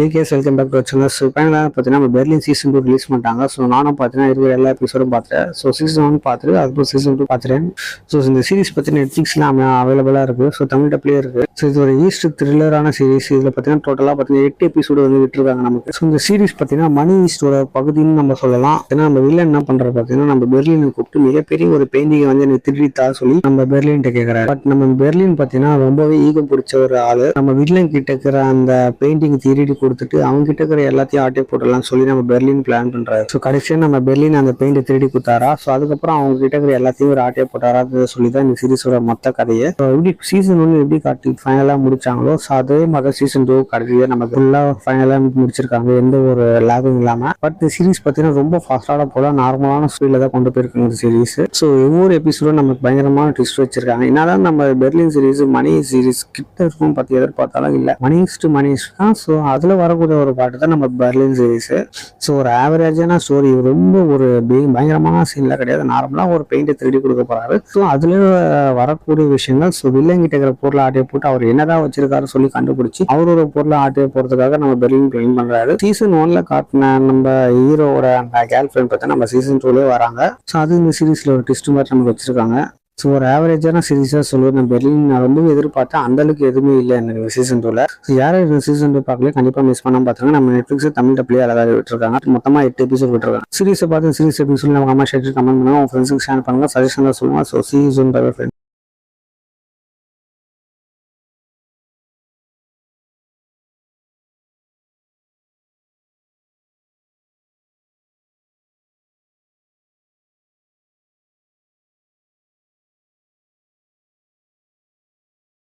Case welcome back to channel. So ஃபைனலாக பார்த்தீங்கன்னா நம்ம பெர்லின் சீசன் 2 ரிலீஸ் பண்ணிட்டாங்க. ஸோ நானும் பார்த்தீங்கன்னா இருக்கிற எல்லா எபிசோடும் பார்த்துட்டேன். ஸோ சீசன் 1 பார்த்துட்டு அதுக்கப்புறம் சீசன் 2 பார்த்துட்டேன். ஸோ இந்த சீரிஸ் பார்த்தீங்கன்னா நெட்ஃப்ளிக்ஸ்லாம் அவைலபிளாக இருக்குது. ஸோ தமிழ் டப்லேயே இருக்குது. ஸோ இது ஒரு ஈஸ்ட் த்ரில்லரான சீரிஸ். இதில் பார்த்தீங்கன்னா டோட்டலாக பார்த்தீங்கன்னா 8 எபிசோடு வந்து விட்டுருக்காங்க நமக்கு. ஸோ இந்த சீரிஸ் பார்த்தீங்கன்னா மணி ஈஸ்டோட பகுதின்னு நம்ம சொல்லலாம். ஏன்னா நம்ம வில்லன் என்ன பண்ணுறது பார்த்தீங்கன்னா நம்ம பெர்லினை கூப்பிட்டு மிகப்பெரிய ஒரு பெயிண்டிங்கை வந்து எனக்கு திருடித்தா சொல்லி நம்ம பெர்லின்ட்ட கேட்குறாரு. பட் நம்ம பெர்லின் பார்த்தீங்கன்னா ரொம்பவே ஈகம் பிடிச்ச ஒரு ஆள். நம்ம வில்லன் கிட்ட இருக்கிற அந்த பெயிண்டிங் திருடி கொடுத்துட்டு அவங்க கிட்ட இருக்கிற எல்லாத்தையும் ஆட்டே போட்டுடலாம் சொல்லி நம்ம பெர்லின் பிளான் பண்றாரு. ஸோ கடைசியாக நம்ம பெர்லின் அந்த பெயிண்டை திருடி கொடுத்தாரா. ஸோ அதுக்கப்புறம் அவங்க கிட்ட இருக்கிற எல்லாத்தையும் ஒரு ஆட்டே போட்டாரா சொல்லி தான் இந்த சீரிஸோட மொத்த கதையை எப்படி சீசன் 1 எப்படி காட்டி ஃபைனலாக முடிச்சாங்களோ ஸோ அதே மாதிரி சீசன் 2 கடைசியாக நம்ம ஃபுல்லாக ஃபைனலாக முடிச்சிருக்காங்க எந்த ஒரு லேபும் இல்லாமல். பட் இந்த சீரிஸ் பார்த்தீங்கன்னா ரொம்ப ஃபாஸ்டான போல நார்மலான ஸ்பீடில் தான் கொண்டு போயிருக்காங்க இந்த சீரிஸ். ஸோ ஒவ்வொரு எபிசோடும் நமக்கு பயங்கரமான ட்விஸ்ட் வச்சிருக்காங்க. என்னதான் நம்ம பெர்லின் சீரிஸ் மணி சீரிஸ் கிட்ட இருக்கும் பார்த்து எதிர்பார்த்தாலும் இல்லை மணி தான். ஸோ அதில் வரக்கூடிய ஒரு பாட்டு தான் நம்ம பெர்லின் சீரிஸ். ஸோ ஒரு ஆவரேஜான ஸ்டோரி, ரொம்ப ஒரு பயங்கரமான சீன்லாம் கிடையாது. நார்மலாக ஒரு பெயிண்டை திருடி கொடுக்க போறாரு. ஸோ அதுல வரக்கூடிய விஷயங்கள் ஸோ வில்லங்கிட்ட இருக்கிற பொருளை ஆட்டையை போட்டு அவர் என்னதான் வச்சிருக்காரு சொல்லி கண்டுபிடிச்சி அவரோட பொருளை ஆட்டையை போறதுக்காக நம்ம பெர்லின் பிளான் பண்றாரு. சீசன் 1ல காட்டின நம்ம ஹீரோட அந்த கேர்ள் ஃப்ரெண்ட் பார்த்தா நம்ம சீசன் 2லயே வராங்க. ஸோ அது இந்த சீரீஸ்ல ஒரு ட்விஸ்ட் மாதிரி நமக்கு வச்சிருக்காங்க. ஸோ ஒரு ஆவரேஜான சீரீஸாக சொல்லுவேன். நான் பெர்லின் நான் ரொம்பவே எதிர்பார்த்தேன். அந்த அளவுக்கு எதுவுமே இல்லை எனக்கு சீசன் 2ல. ஸோ யாரும் இந்த சீசன் 2 பார்க்கல கண்டிப்பாக மிஸ் பண்ணாம பார்த்துருங்க. நம்ம நெட்ஃப்ளிக்ஸ் தமிழ் டப்லேயே அழகாக விட்டுருக்காங்க. மொத்தமாக 8 எபிசோட் விட்டுருக்காங்க. சீரீஸை பார்த்து சீரீஸ் எபிசோட் நம்ம அம்மா ஷேர் கமெண்ட் பண்ணுங்க. உங்க ஃப்ரெண்ட்ஸுக்கு ஷேர் பண்ணுங்க. சஜஷன் தான் சொல்லுங்க. So see you soon. Bye bye friend.